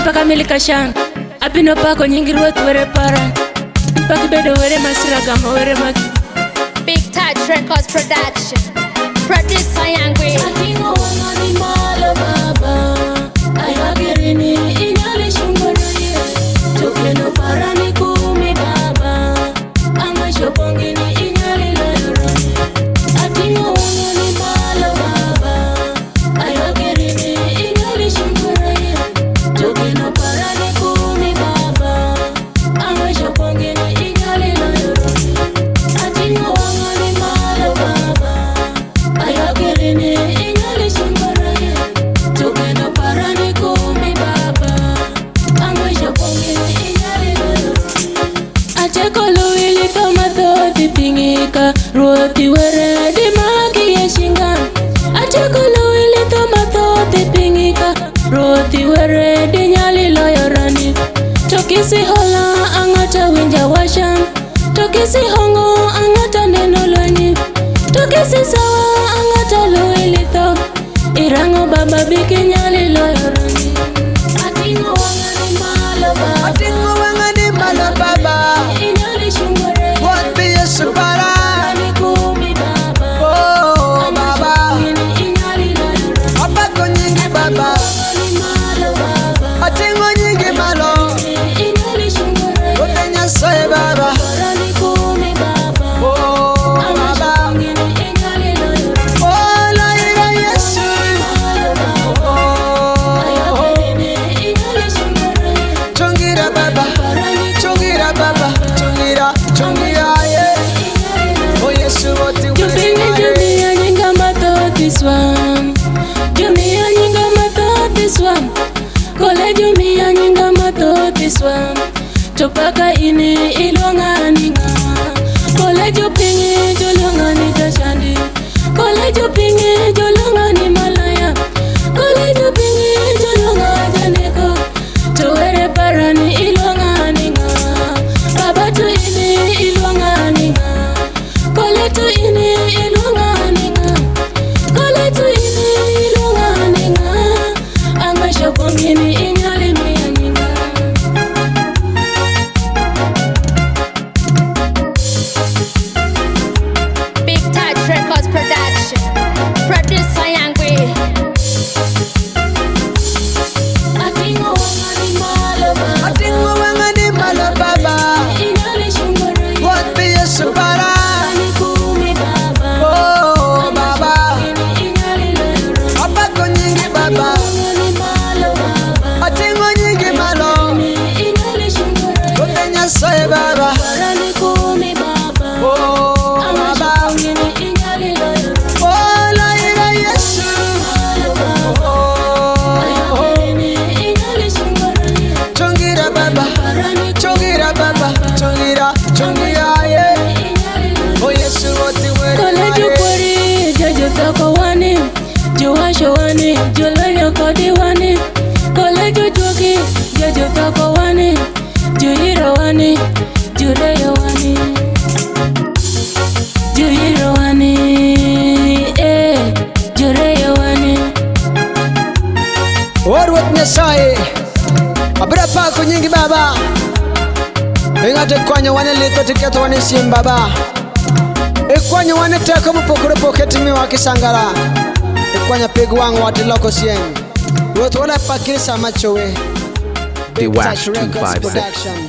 paka milika shan abino pako nyingi ruoth were para paki bedo were masira gama were maki Big Touch Records Production. Producer Yangwe. Atingo wangani malo baba ayagirini inyali shungoroye tokeno parani kumi baba anga shopongini inyali loyorani Atingo wangani malo baba ayagirini inyali shungoroye tokeno parani kumi baba anga shopongini inyali loyorani Atingo wangani malo baba ayagirini inyali shungoroye tokeno parani kumi baba anga shopongini inyali loyorani Acheko luwili tomatoti pingika ruoti were di magi yeshingan Acheko luwili tomatoti pingika ruoti were di nyali loyorani Tokisi hola angata winja washan Tokisi hongo angata neno lweni Tokisi sawa angata luwili to Irango baba biki nyali loyorani Atingo wangani malo baba Atingo wangani malo baba Inyali shungore What be a supara Parani kumi baba Oh baba Inyali loyorani Apako nyingi baba Wangani malo baba Atingo nyingi malo Inyali shungore Utenya soe baba Parani kumi baba Oh baba Inyali loyorani Oh la ira Yesu Malo baba Oh Inyali shungore Chungira baba Chungira baba Chungira yeah Oh Yesu oti Jumia nyinga matoti swam Jumia nyinga matoti swam Kole jumia nyinga matoti swam Topaka ini ilonga ninga Kole jupingi jolonga ni tashandi Kole jupingi jolonga ni malaya Kole jupingi jolonga janeko Towere parani ilonga ninga Baba tu ini ilonga ninga Kole tu ini ilonga ninga Kole tu ini ilonga ninga Anga shopongini inyali miya ninga Big Touch Records Production. Producer Yangwe. Atingo wangani malo baba Atingo wangani malo baba Inyali shungore What be a supara Parani kumi baba Oh baba Inyali loyorani Apako nyingi baba Wangani malo baba Atingo nyingi malo Inyali shungore Utenya soe baba Parani kumi baba Oh baba Inyali loyorani Oh la ira Yesu Malo baba Oh Inyali shungore Chungira baba Parani Chungira baba Chungira yeah Oh Yesu oti Kole jupori jojo toko wani Juwasho wani Julwenyo kodi wani Kole jujuki jojo toko wani Juhiro wani Jureyo wani Juhiro wani Jureyo wani Warwat Nyasaye Abra pako nyingi baba Ingate kwanya wane lito tiketo wane sim baba Ikwanya wane teko mupokoro poketi mi wakisangara Ikwanya pigu wangu wati loko sien Watu wala pakiri sama chowe The Big Wax Touch Records 256. Production